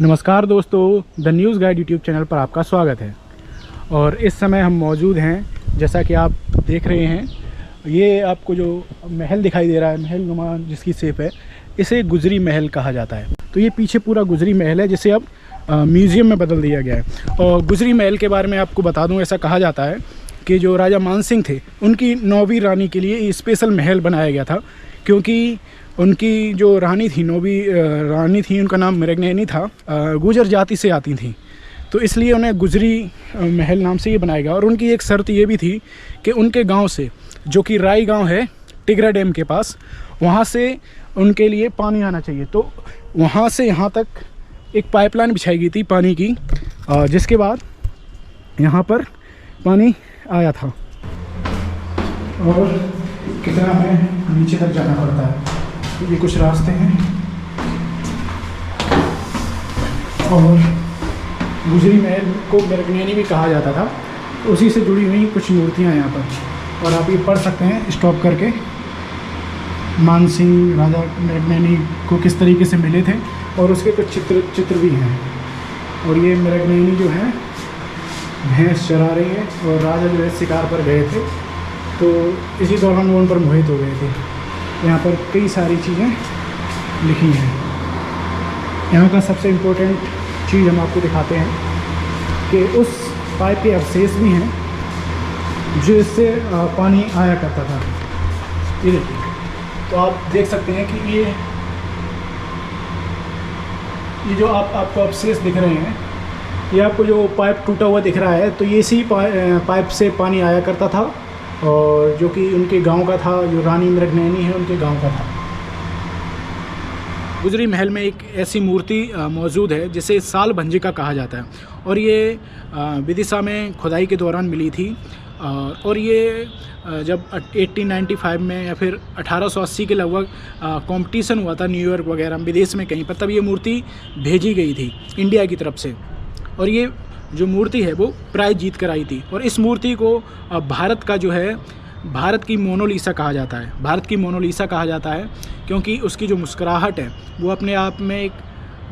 नमस्कार दोस्तों, the news guide YouTube channel पर आपका स्वागत है। और इस समय हम मौजूद हैं, जैसा कि आप देख रहे हैं, ये आपको जो महल दिखाई दे रहा है, महल नुमा जिसकी शेप है, इसे गुजरी महल कहा जाता है। तो ये पीछे पूरा गुजरी महल है, जिसे अब म्यूज़ियम में बदल दिया गया है। और गुजरी महल के बारे में आपको बता दूँ, ऐसा कहा जाता है कि जो राजा मानसिंह थे, उनकी 9वीं रानी के लिए स्पेशल महल बनाया गया था, क्योंकि उनकी जो रानी थी, 9वीं रानी थी, उनका नाम मृगनयनी था, गुजर जाति से आती थी, तो इसलिए उन्हें गुजरी महल नाम से ये बनाया गया। और उनकी एक शर्त ये भी थी कि उनके गांव से, जो कि राई गांव है टिगरा डैम के पास, वहां से उनके लिए पानी आना चाहिए। तो वहां से यहाँ तक एक पाइपलाइन बिछाई गई थी पानी की, जिसके बाद यहाँ पर पानी आया था। और कितना हमें नीचे तक जाना पड़ता है, ये कुछ रास्ते हैं। और गुजरी महल को मृगनयनी भी कहा जाता था, उसी से जुड़ी हुई कुछ मूर्तियां यहाँ पर, और आप ये पढ़ सकते हैं स्टॉप करके, मानसिंह राजा मृगनयनी को किस तरीके से मिले थे, और उसके कुछ चित्र भी हैं। और ये मृगनयनी जो है भैंस चरा रही है, और राजा जो है शिकार पर गए थे, तो इसी दौरान वो उन पर मोहित हो गए थे। यहाँ पर कई सारी चीज़ें लिखी हैं। यहाँ का सबसे इम्पोर्टेंट चीज़ हम आपको दिखाते हैं कि उस पाइप के अवशेष भी हैं, जो इससे पानी आया करता था। ये देखिए, तो आप देख सकते हैं कि ये जो आपको अवशेष दिख रहे हैं, ये आपको जो पाइप टूटा हुआ दिख रहा है, तो ये इसी पाइप से पानी आया करता था, और जो कि उनके गांव का था, जो रानी मृगनयनी है उनके गांव का था। गुजरी महल में एक ऐसी मूर्ति मौजूद है जिसे साल भंजिका कहा जाता है, और ये विदिशा में खुदाई के दौरान मिली थी। और ये जब 1895 में या फिर 1880 के लगभग कंपटीशन हुआ था न्यूयॉर्क वगैरह विदेश में कहीं पर, तब ये मूर्ति भेजी गई थी इंडिया की तरफ से। और ये जो मूर्ति है वो प्राइज जीत कर आई थी। और इस मूर्ति को भारत का जो है, भारत की मोनालिसा कहा जाता है। भारत की मोनालिसा कहा जाता है क्योंकि उसकी जो मुस्कुराहट है वो अपने आप में एक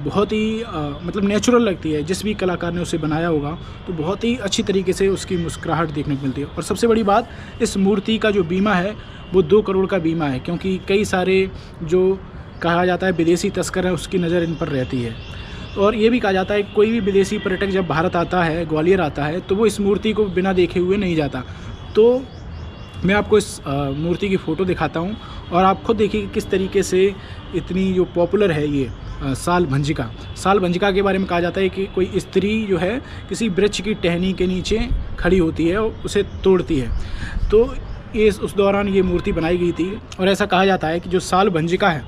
बहुत ही मतलब नेचुरल लगती है। जिस भी कलाकार ने उसे बनाया होगा तो बहुत ही अच्छी तरीके से उसकी मुस्कुराहट देखने को मिलती है। और सबसे बड़ी बात, इस मूर्ति का जो बीमा है वो 2 करोड़ का बीमा है, क्योंकि कई सारे जो कहा जाता है विदेशी तस्कर हैं, उसकी नज़र इन पर रहती है। और ये भी कहा जाता है कि कोई भी विदेशी पर्यटक जब भारत आता है, ग्वालियर आता है, तो वो इस मूर्ति को बिना देखे हुए नहीं जाता। तो मैं आपको इस मूर्ति की फ़ोटो दिखाता हूँ, और आप खुद देखिए किस तरीके से इतनी जो पॉपुलर है ये साल भंजिका। साल भंजिका के बारे में कहा जाता है कि कोई स्त्री जो है किसी वृक्ष की टहनी के नीचे खड़ी होती है और उसे तोड़ती है। तो ये उस दौरान ये मूर्ति बनाई गई थी। और ऐसा कहा जाता है कि जो साल भंजिका है,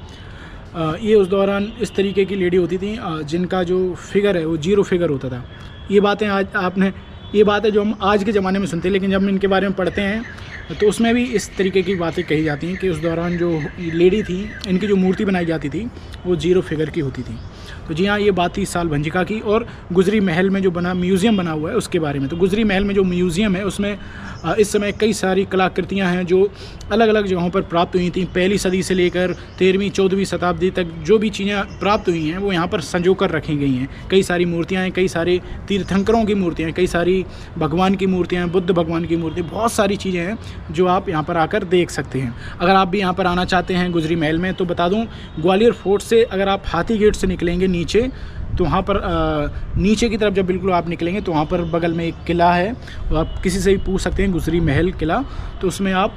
ये उस दौरान इस तरीके की लेडी होती थी जिनका जो फिगर है वो 0 फिगर होता था। ये बातें ये बात है जो हम आज के ज़माने में सुनते हैं, लेकिन जब हम इनके बारे में पढ़ते हैं तो उसमें भी इस तरीके की बातें कही जाती हैं कि उस दौरान जो लेडी थी, इनकी जो मूर्ति बनाई जाती थी वो 0 फिगर की होती थी। तो जी हाँ, ये बात थी साल भंजिका की। और गुजरी महल में जो म्यूज़ियम बना हुआ है उसके बारे में, तो गुजरी महल में जो म्यूज़ियम है उसमें इस समय कई सारी कलाकृतियाँ हैं जो अलग अलग जगहों पर प्राप्त हुई थी। 1ली सदी से लेकर 13वीं 14वीं शताब्दी तक जो भी चीज़ें प्राप्त हुई हैं वो यहाँ पर संजो कर रखी गई हैं। कई सारी मूर्तियाँ हैं, कई सारे तीर्थंकरों की मूर्तियाँ हैं, कई सारी भगवान की मूर्तियाँ हैं, बुद्ध भगवान की मूर्ति, बहुत सारी चीज़ें हैं जो आप यहाँ पर आकर देख सकते हैं। अगर आप भी यहाँ पर आना चाहते हैं गुजरी महल में, तो बता दूँ, ग्वालियर फोर्ट से अगर आप हाथी गेट से निकलेंगे नीचे, तो वहाँ पर नीचे की तरफ जब बिल्कुल आप निकलेंगे तो वहाँ पर बगल में एक किला है, और आप किसी से भी पूछ सकते हैं गुजरी महल किला, तो उसमें आप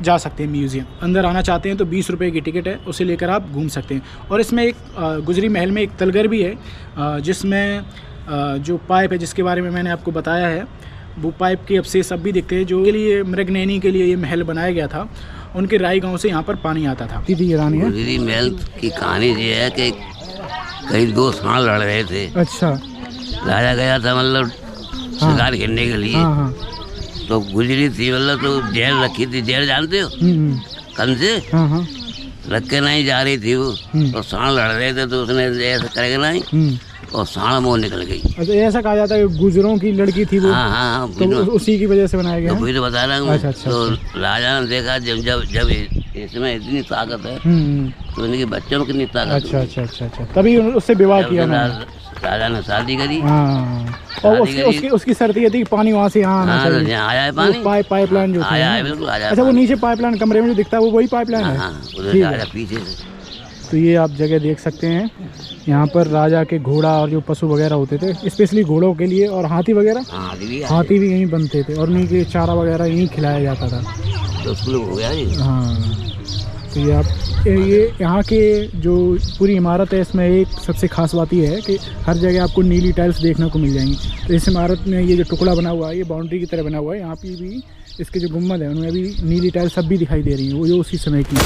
जा सकते हैं म्यूज़ियम। अंदर आना चाहते हैं तो 20 रुपये की टिकट है, उसे लेकर आप घूम सकते हैं। और इसमें एक गुजरी महल में एक तलगर भी है, जिसमें जो पाइप है जिसके बारे में मैंने आपको बताया है, वो पाइप के अवशेष अब भी दिखते हैं। जो के लिए मृगनयनी के लिए ये महल बनाया गया था, उनके राई गाँव से यहाँ पर पानी आता था। गुजरी महल की कहानी ये है कि कई 2 सांड लड़ रहे थे। अच्छा। राजा गया था मतलब शिकार खेलने के लिए। हाँ। तो गुजरी थी, मतलब तो जेल रखी थी, जेल जानते हो, कन से रख के नहीं जा रही थी वो, और सांड लड़ रहे थे, तो उसने ऐसा करेगा नहीं, और सांड मुँह निकल गई। अच्छा, ऐसा कहा जाता है कि गुजरों की लड़की थी वो। हाँ, तो उसी की वजह से बनाया गया। वही तो बता रहा हूँ। अच्छा। तो राजा ने देखा जब इसमें इतनी ताकत है, तो इनके बच्चों में कितनी ताकत। अच्छा। तभी उससे विवाह किया ना। राजा ने शादी करी। हाँ, और उसकी शर्त ये थी कि पानी वहाँ से यहाँ आना हाँ, तो चाहिए। यहाँ आया है पानी, पाइपलाइन जो आया है, बिल्कुल आया है। अच्छा, वो नीचे पाइपलाइन कमरे में जो दिखता है वो वही पाइपलाइन है। हाँ, उधर ठीक से है। आया पीछे से। तो ये आप जगह देख सकते हैं, यहाँ पर राजा के घोड़ा और जो पशु वगैरह होते थे, स्पेशली घोड़ों के लिए, और हाथी वगैरह, हाँ, हाथी भी यहीं बनते थे और उन्हीं के चारा वगैरह यहीं खिलाया जाता था। तो उसको हो गया ये। हाँ, तो ये यहाँ के जो पूरी इमारत है, इसमें एक सबसे खास बात ये है कि हर जगह आपको नीली टाइल्स देखने को मिल जाएंगी। तो इस इमारत में ये जो टुकड़ा बना हुआ है, ये बाउंड्री की तरह बना हुआ है, यहाँ पे भी इसके जो गुम्बद है उनमें भी नीली टाइल्स अब भी दिखाई दे रही हैं, वो जो उसी समय की।